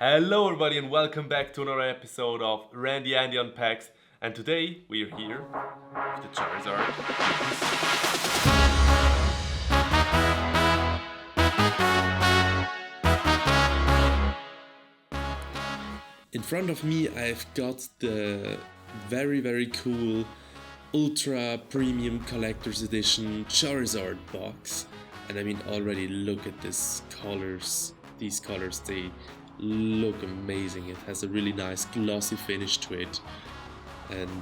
Hello, everybody, and welcome back to another episode of Randy Andy Unpacks. And today we are here with the Charizard UPC. In front of me, I've got the very cool Ultra Premium Collector's Edition Charizard box. And I mean, already look at these colors. These colors, they look amazing. It has a really nice glossy finish to it. And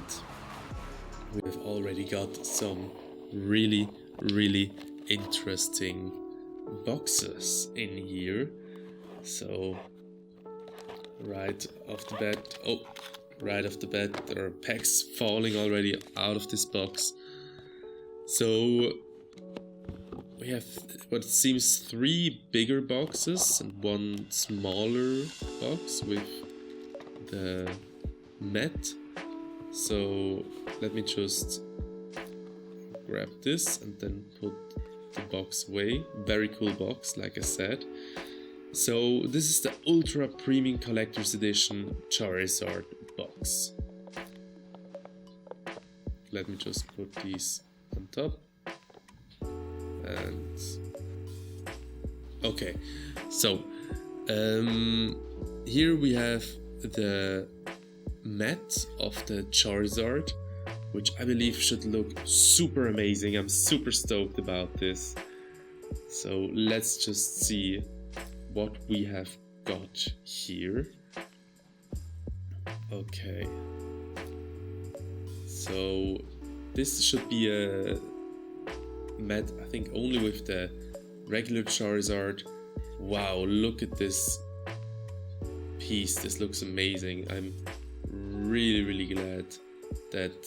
we've already got some really interesting boxes in here. So right off the bat, there are packs falling already out of this box. So we have what seems 3 bigger boxes and 1 smaller box with the mat. So let me just grab this and then put the box away. Very cool box, like I said. So this is the Ultra Premium Collector's Edition Charizard box. Let me just put these on top. And okay, so here we have the mat of the Charizard, which I believe should look super amazing. I'm super stoked about this. So let's just see what we have got here. Okay, so this should be a mat, I think, only with the regular Charizard. Wow, look at this piece. This looks amazing. I'm really glad that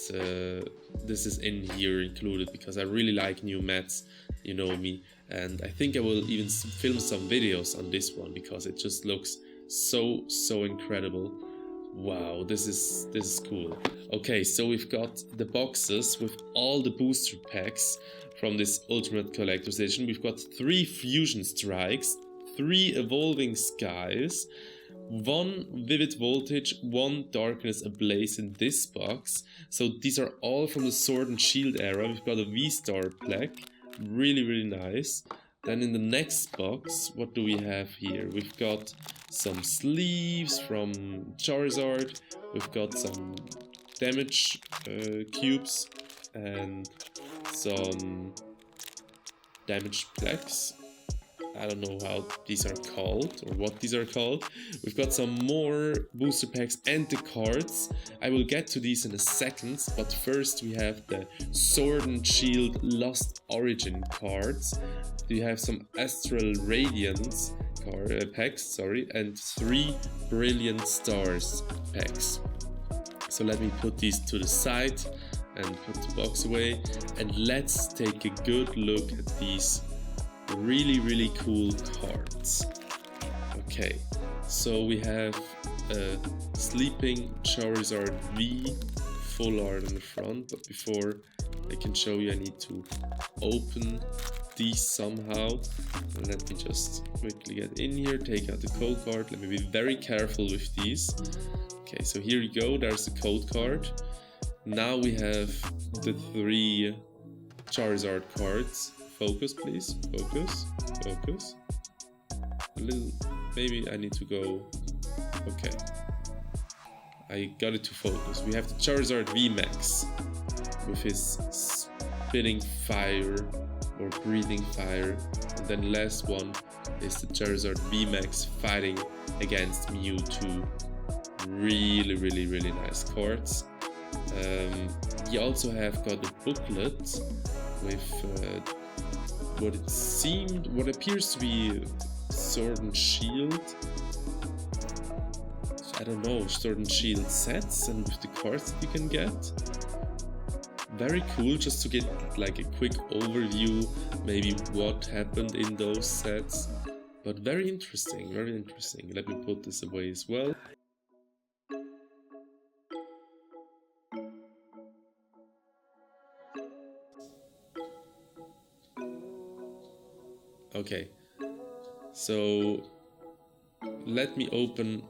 this is in here included, because I really like new mats, you know me, and I think I will even film some videos on this one because it just looks so incredible. Wow, this is cool. Okay, so we've got the boxes with all the booster packs from this Ultimate Collector's Edition. We've got 3 Fusion Strikes, 3 Evolving Skies, 1 Vivid Voltage, 1 Darkness Ablaze in this box. So these are all from the Sword and Shield era. We've got a V-Star plaque, really nice. Then in the next box, what do we have here? We've got some sleeves from Charizard, we've got some damage cubes and some damage plaques. I don't know how these are called or what these are called. We've got some more booster packs and the cards. I will get to these in a second, but first we have the Sword and Shield Lost Origin cards. We have some Astral Radiance packs, and 3 Brilliant Stars packs. So let me put these to the side and put the box away, and let's take a good look at these really cool cards. Okay, so we have a Sleeping Charizard V full art in the front, but before I can show you, I need to open these somehow. And let me just quickly get in here, take out the code card. Let me be very careful with these. Okay, so here you go, there's the code card. Now we have the 3 Charizard cards. Focus, please. Focus. A little. Maybe I need to go. Okay. I got it to focus. We have the Charizard VMAX with his spitting fire or breathing fire. And then last one is the Charizard VMAX fighting against Mewtwo. Really nice cards. We also have got a booklet with what appears to be Sword and Shield. I don't know, Sword and Shield sets, and with the cards that you can get. Very cool, just to get like a quick overview, maybe what happened in those sets. But very interesting. Let me put this away as well. Okay, so let me open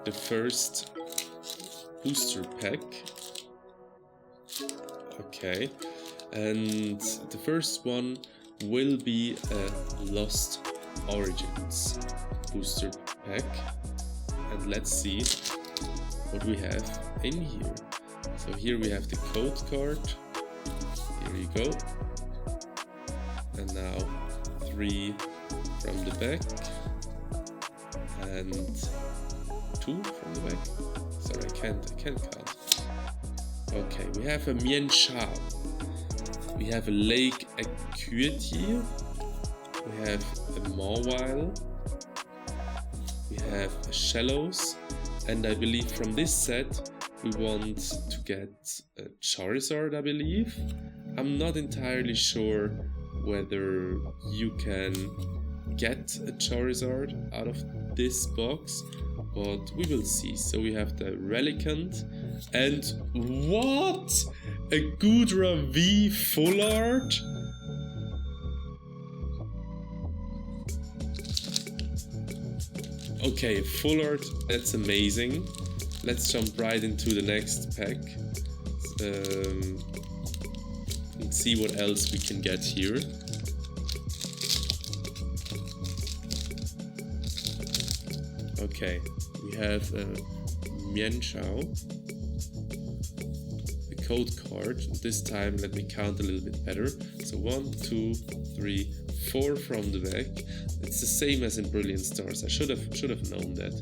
the first booster pack. Okay, and the first one will be a Lost Origins booster pack, and let's see what we have in here. So here we have the code card. Here you go. And now 3 from the back and 2 from the back. Sorry, I can't count. Okay, we have a Mienshao. We have a Lake Acuity. We have a Mawile. We have a Shallows. And I believe from this set we want to get a Charizard, I believe. I'm not entirely sure whether you can get a Charizard out of this box, but we will see. So we have the Relicanth and what? A Goodra V full art? Okay, full art, that's amazing. Let's jump right into the next pack and see what else we can get here. Okay, we have a Mienshao, the code card. This time let me count a little bit better. So 1, 2, 3, 4 from the back. It's the same as in Brilliant Stars. I should have known that.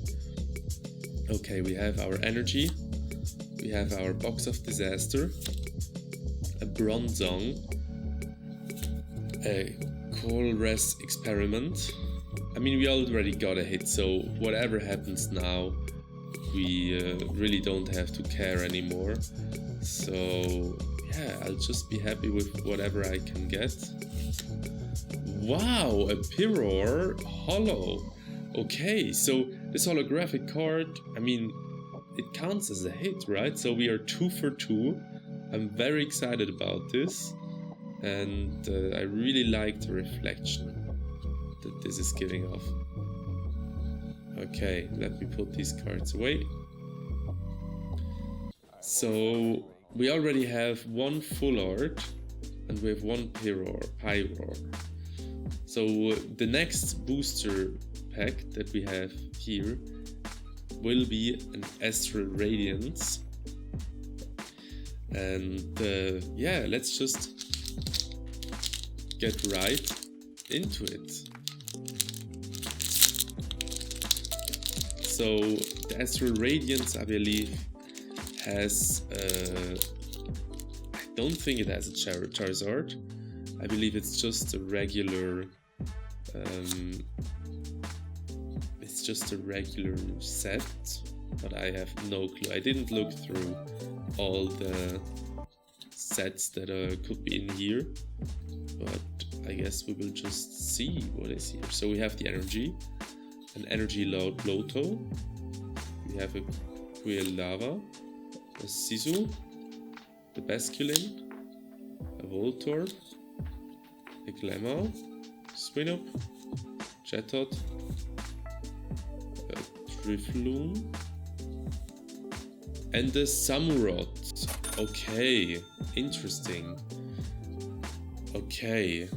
Okay, we have our energy. We have our Box of Disaster, a Bronzong, a Colress Experiment. I mean, we already got a hit, so whatever happens now, we really don't have to care anymore. So yeah, I'll just be happy with whatever I can get. Wow, a Piror Holo. Okay, so this holographic card, I mean, it counts as a hit, right? So we are 2 for 2. I'm very excited about this, and I really like the reflection that this is giving off. Okay, let me put these cards away. So we already have 1 full art and we have 1 Pyroar. So the next booster pack that we have here will be an Astral Radiance. And yeah, let's just get right into it. So the Astral Radiance, I believe, has I don't think it has a Charizard. I believe it's just a regular set, but I have no clue. I didn't look through all the sets that could be in here, but I guess we will just see what is here. So we have the energy, an energy Loto, we have a Quilava, a Sisu, the Basculin, a Voltorb, a Glamour, Swinub, Jetot, a Drifloon, and the Samurott. Okay, interesting. Okay,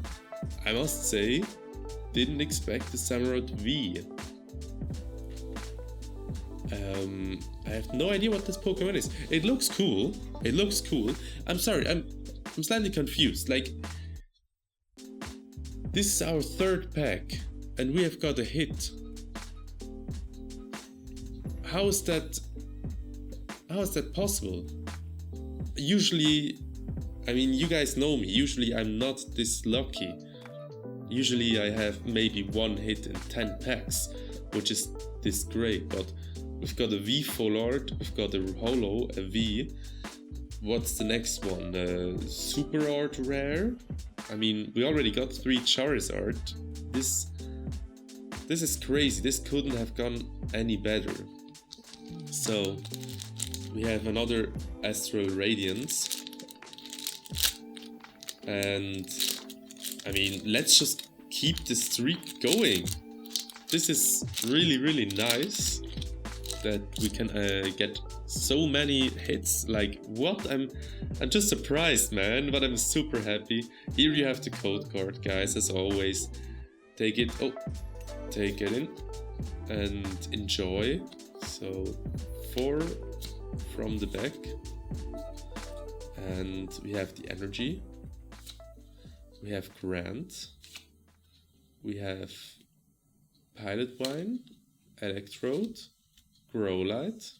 I must say, didn't expect the Samurott V. I have no idea what this Pokemon is. It looks cool. It looks cool. I'm sorry, I'm slightly confused. Like, this is our 3rd pack, and we have got a hit. How is that possible? Usually, I mean, you guys know me. Usually, I'm not this lucky. Usually, I have maybe 1 hit in 10 packs, which is this great. But we've got a V full art. We've got a holo, a V. What's the next one? Super art rare. I mean, we already got 3 Charizard. This is crazy. This couldn't have gone any better. So we have another Astral Radiance, and I mean, let's just keep the streak going. this is really nice that we can get so many hits. Like, what? I'm just surprised, man, but I'm super happy. Here you have the code card, guys, as always. Take it in and enjoy. So 4 from the back, and we have the energy, we have Grant, we have Pilot Wine, Electrode, Growlite,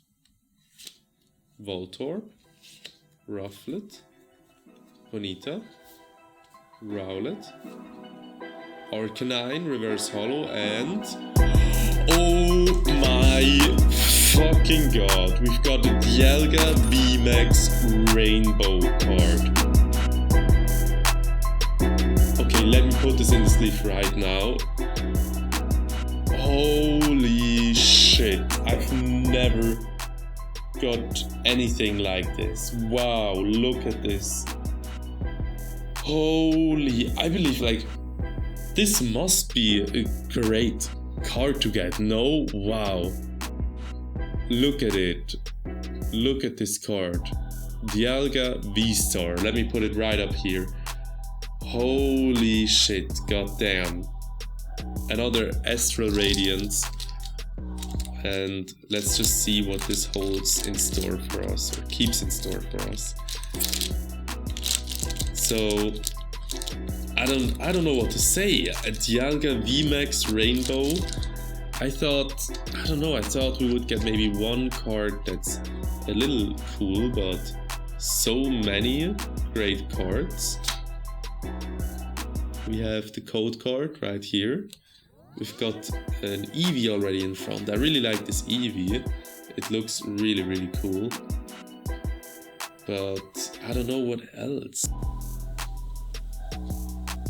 Voltorb, Rufflet, Honita, Rowlet, Arcanine, Reverse Hollow, and oh my fucking god, we've got the Dialga VMAX Rainbow card. Okay, let me put this in the sleeve right now. Holy shit, I've never got anything like this. Wow, look at this. Holy, I believe like this must be a great card to get, no? Wow. Look at it. Look at this card. Dialga V-Star. Let me put it right up here. Holy shit, goddamn. Another Astral Radiance. And let's just see what this holds in store for us, or keeps in store for us. So I don't know what to say. A Dialga VMAX Rainbow. I thought we would get maybe one card that's a little cool, but so many great cards. We have the code card right here. We've got an Eevee already in front. I really like this Eevee. It looks really cool. But I don't know what else.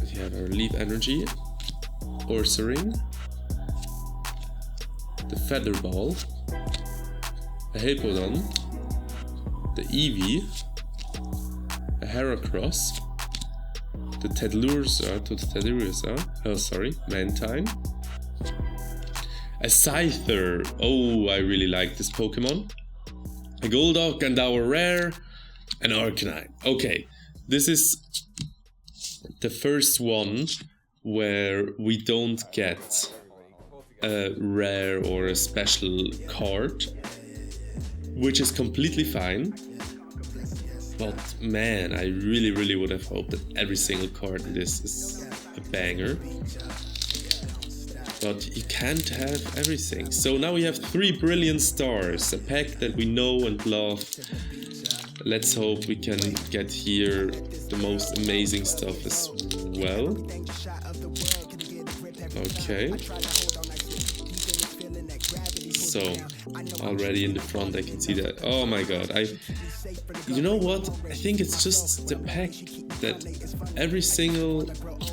We have our Leaf Energy, Ursaring, the Feather Ball, a Hippowdon, the Eevee, a Heracross, the Teddiursa, Mantine, a Scyther. Oh, I really like this Pokemon. A Golduck, and our rare, an Arcanine. Okay, this is the first one where we don't get a rare or a special card, which is completely fine. But man, I really would have hoped that every single card in this is a banger. But you can't have everything. So now we have 3 brilliant stars, a pack that we know and love. Let's hope we can get here the most amazing stuff as well. Okay. So, already in the front I can see that. Oh my god, you know what? I think it's just the pack that every single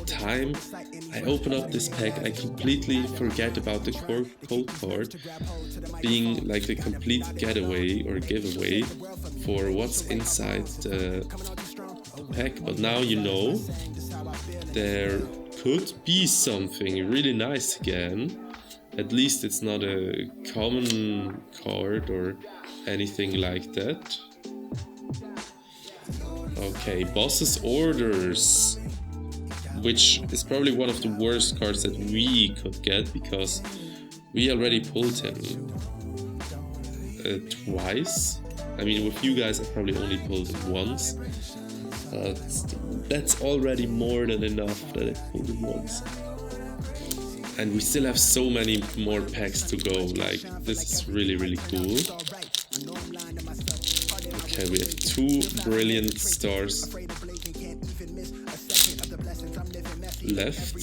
time I open up this pack, I completely forget about the code card being like a complete getaway or giveaway for what's inside the pack. But now you know there could be something really nice again. At least it's not a common card or anything like that. Okay, Boss's Orders, which is probably one of the worst cards that we could get because we already pulled him twice. I mean, with you guys I probably only pulled him once. That's already more than enough that I pulled him once. And we still have so many more packs to go, like, this is really cool. Okay, we have 2 brilliant stars left.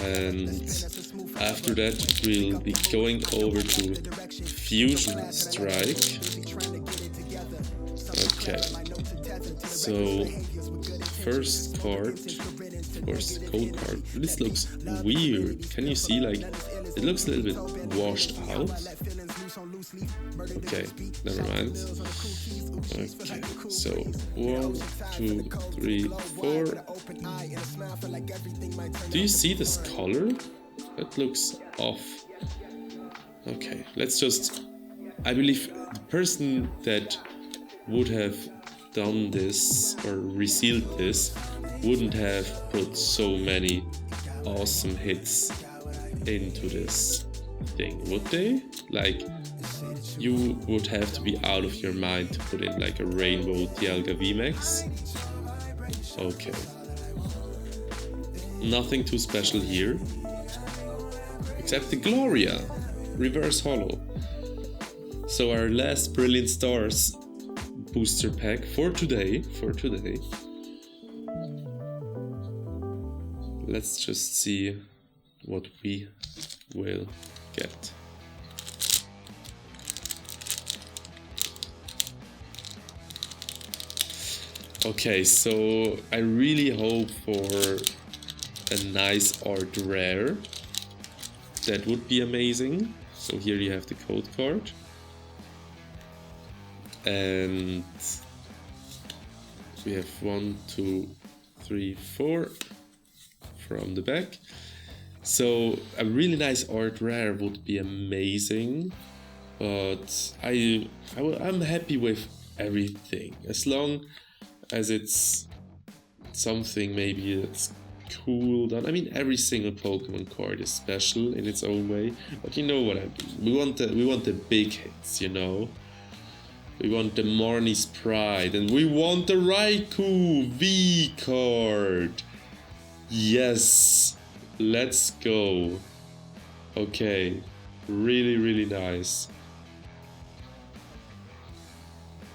And after that we'll be going over to Fusion Strike. Okay, so first card, of course, the code card. This looks weird. Can you see, like, it looks a little bit washed out. Okay, never mind. Okay, so 1, 2, 3, 4. Do you see this color? That looks off. Okay, let's just... I believe the person that would have done this or resealed this wouldn't have put so many awesome hits into this thing, would they? Like, you would have to be out of your mind to put in like a Rainbow Dialga VMAX. Okay. Nothing too special here. Except the Gloria Reverse Holo. So our last Brilliant Stars booster pack for today. Let's just see what we will get. Okay, so I really hope for a nice art rare. That would be amazing. So here you have the code card. And we have 1, 2, 3, 4 from the back. So a really nice art rare would be amazing. But I'm happy with everything. As long as it's something maybe that's cool done. I mean, every single Pokemon card is special in its own way, but you know what I mean. We want the big hits, you know. We want the Marnie's Pride, and we want the Raikou V card. Yes, let's go. Okay, really nice.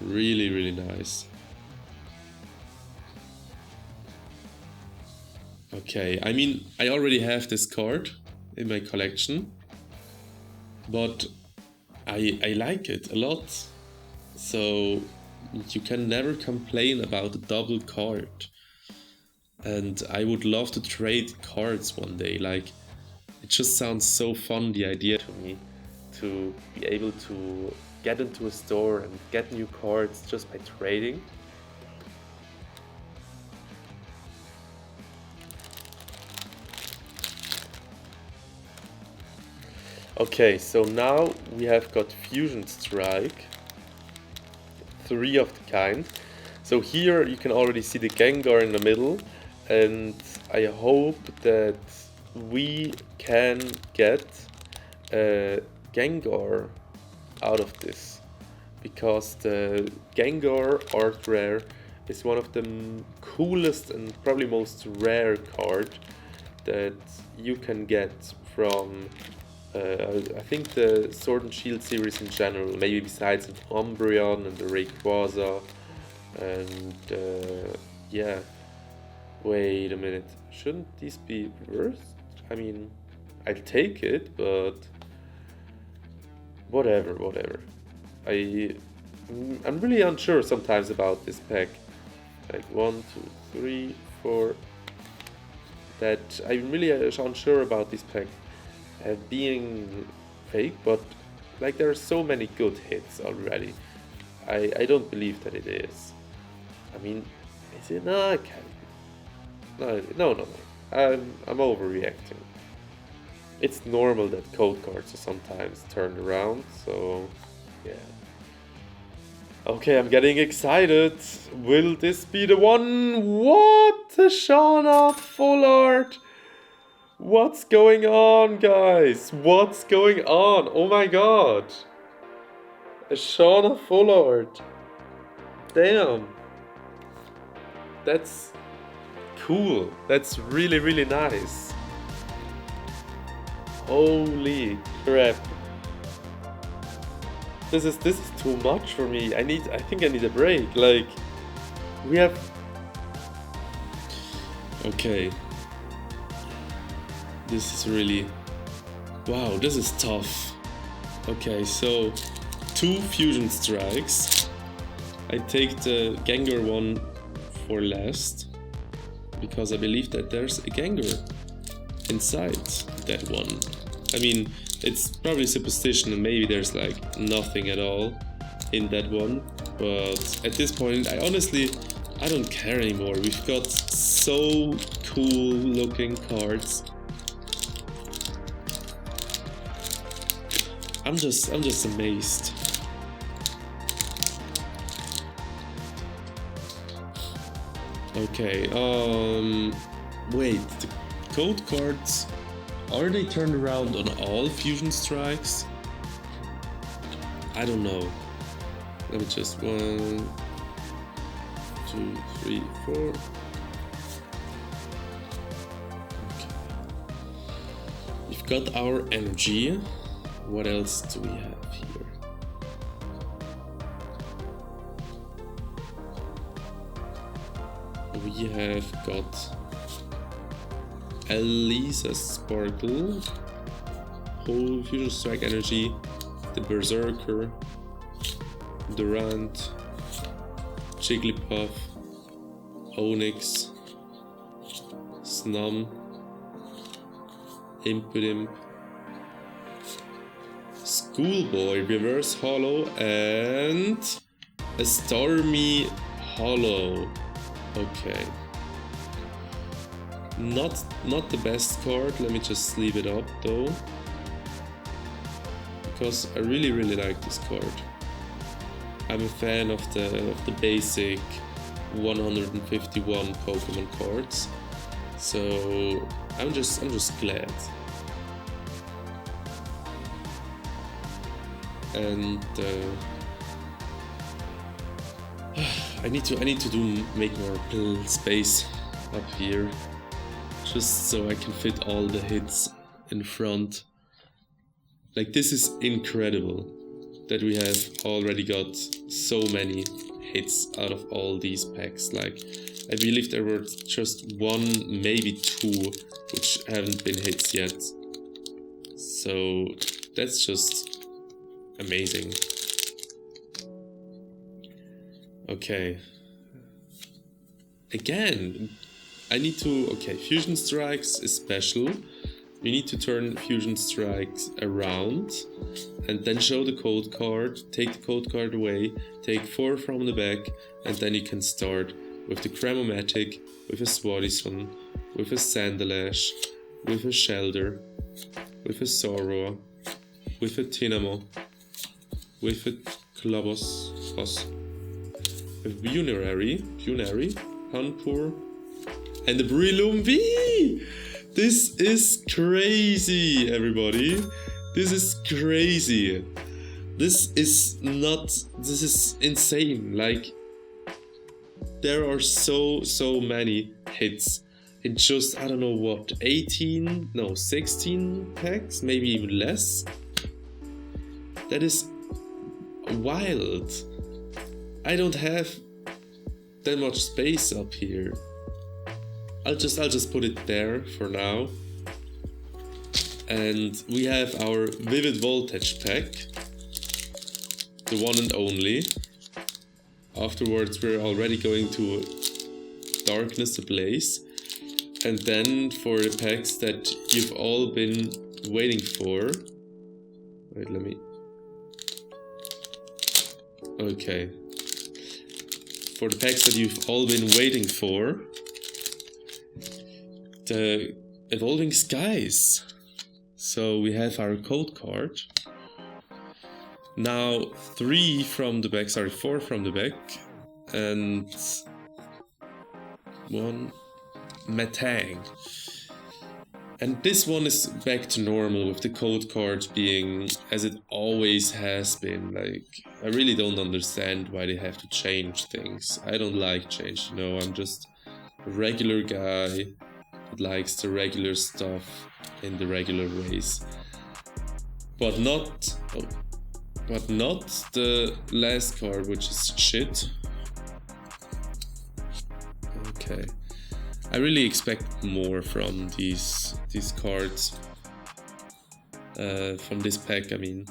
Really nice. Okay, I mean, I already have this card in my collection, but I like it a lot. So you can never complain about a double card. And I would love to trade cards one day. Like, it just sounds so fun, the idea to me, to be able to get into a store and get new cards just by trading. Okay, so now we have got Fusion Strike, 3 of the kind. So here you can already see the Gengar in the middle, and I hope that we can get a Gengar out of this, because the Gengar art rare is one of the coolest and probably most rare card that you can get from I think the Sword and Shield series in general, maybe besides the Umbreon and the Rayquaza, and yeah. Wait a minute, shouldn't these be reversed? I mean, I'll take it, but whatever. I'm really unsure sometimes about this pack. Like 1, 2, 3, 4. That I'm really unsure about this pack being fake, but like there are so many good hits already. I don't believe that it is. I mean, is it? No, I can't. No. I'm overreacting. It's normal that code cards are sometimes turned around, so yeah. Okay, I'm getting excited. Will this be the one? What? The Shauna full art? What's going on, guys? What's going on? Oh my god. A Shauna full art. Damn. That's cool. That's really nice. Holy crap. This is too much for me. I think I need a break. Like, we have... Okay. This is really... Wow, this is tough. Okay, so 2 Fusion Strikes. I take the Gengar one for last, because I believe that there's a Gengar inside that one. I mean, it's probably superstition and maybe there's like nothing at all in that one, but at this point I don't care anymore. We've got so cool looking cards. I'm just amazed. Okay, wait, the code cards, are they turned around on all Fusion Strikes? I don't know. Let me just 1, 2, 3, 4. Okay. We've got our energy. What else do we have here? We have got Elisa Sparkle, whole Fusion Strike Energy, the Berserker, Durant, Jigglypuff, Onyx, Snum, Impidimp, Schoolboy Reverse Hollow, and a Stormy Hollow. Okay. Not the best card. Let me just leave it up though, because I really like this card. I'm a fan of the basic 151 Pokemon cards, so I'm just glad. And I need to make more space up here, just so I can fit all the hits in front. Like, this is incredible that we have already got so many hits out of all these packs. Like, I believe there were just 1, maybe 2 which haven't been hits yet. So that's just amazing. Okay. Again, I need to... Okay, Fusion Strikes is special. We need to turn Fusion Strikes around and then show the code card, take the code card away, take 4 from the back, and then you can start with the Cramomatic, with a Swatison, with a Sandalash, with a Shelder, with a Zorua, with a Tinamo, with a Klabos, a Bunary, Hanpur, and the Breloom V! This is crazy, everybody. This is crazy. This is insane. Like, there are so many hits in just, I don't know what, 16 packs, maybe even less. That is wild. I don't have that much space up here. I'll just put it there for now. And we have our Vivid Voltage pack, the one and only. Afterwards we're already going to Darkness Ablaze. And then for the packs that you've all been waiting for. Wait, let me... Okay. For the packs that you've all been waiting for, the Evolving Skies. So we have our code card. Now 4 from the back, and 1 Metang. And this one is back to normal with the code card being as it always has been. Like, I really don't understand why they have to change things. I don't like change, you know, I'm just a regular guy that likes the regular stuff in the regular ways. But not the last card, which is shit. Okay. I really expect more from these cards, from this pack, I mean.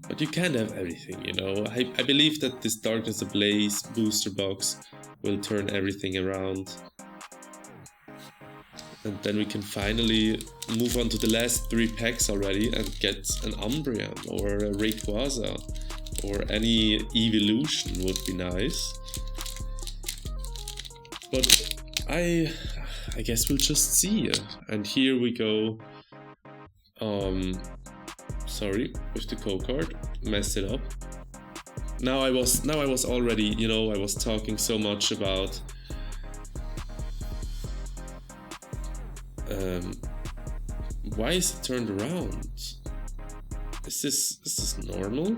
But you can't have everything, you know. I believe that this Darkness Ablaze booster box will turn everything around. And then we can finally move on to the last 3 packs already and get an Umbreon or a Rayquaza or any evolution would be nice. But I guess we'll just see. And here we go. So Sorry, with the code card, messed it up. Now I was already, you know, I was talking so much about why is it turned around? Is this normal?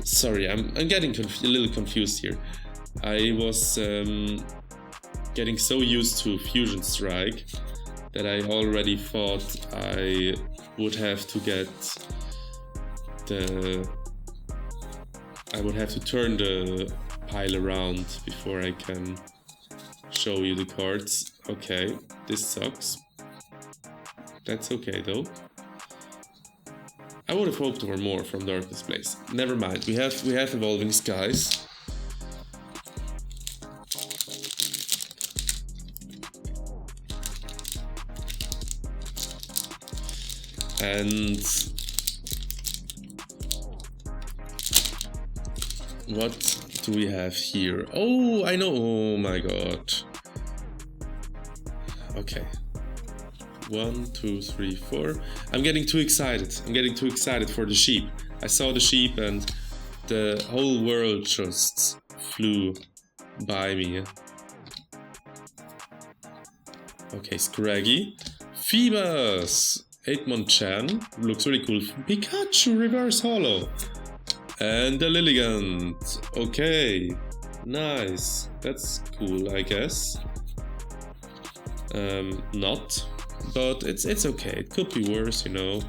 Sorry, I'm getting a little confused here. I was getting so used to Fusion Strike that I already thought I would have to get I would have to turn the pile around before I can show you the cards. Okay, this sucks. That's okay though. I would have hoped for more from Darkest Place. Never mind, we have Evolving Skies. And what do we have here? Oh, I know. Oh my god. Okay. 1, 2, 3, 4. I'm getting too excited. I'm getting too excited for the sheep. I saw the sheep and the whole world just flew by me. Okay, Scraggy. Phoebus! 8-Mon-Chan. Looks really cool. Pikachu Reverse Holo. And the Lilligant. Okay. Nice. That's cool, I guess. Not. But it's okay. It could be worse, you know.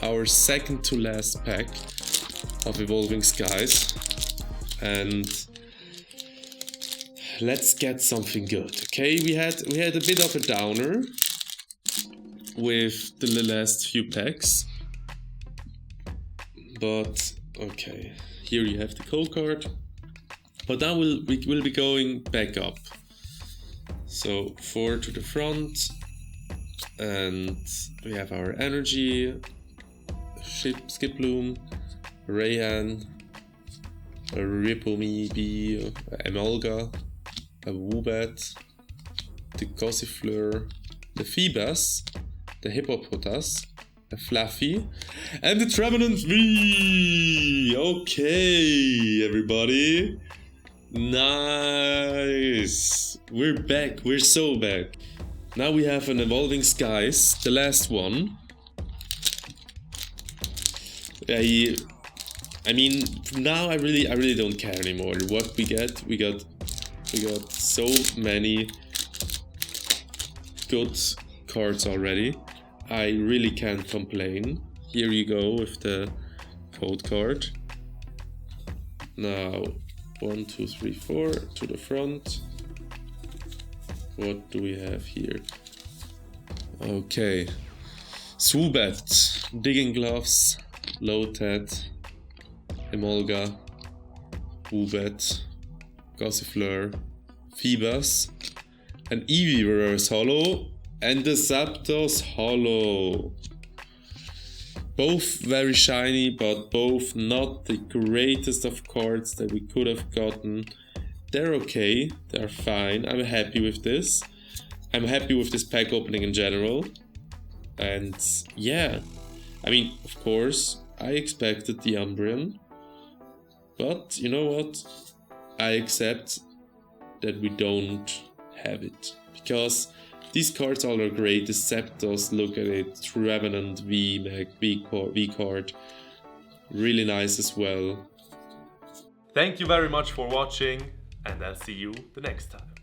Our second to last pack of Evolving Skies. And let's get something good. Okay, we had a bit of a downer with the last few packs. But okay, here you have the code card. But now we will be going back up. So 4 to the front, and we have our energy, Skiploom, Rayhan, a Ripomi B, Emolga, a Woobat, the Gossifleur, the Phoebus, the Hippopotas, a Fluffy, and the Trevenant V! Okay, everybody. Nice! We're back, we're so back. Now we have an Evolving Skies, the last one. I mean, now I really don't care anymore what we get. We got so many good cards already. I really can't complain. Here you go with the code card. Now 1, 2, 3, 4 to the front. What do we have here? Okay. Swoobat, Digging Gloves, Lotad, Emolga, Woobat, Gossifleur, Phoebus, an Eevee Reverse Holo, and the Zapdos Holo. Both very shiny, but both not the greatest of cards that we could have gotten. They're okay, they're fine. I'm happy with this. I'm happy with this pack opening in general. And yeah, I mean, of course, I expected the Umbreon. But you know what? I accept that we don't have it. Because these cards all are great. The Zapdos, look at it. Trevenant V card. Really nice as well. Thank you very much for watching, and I'll see you the next time.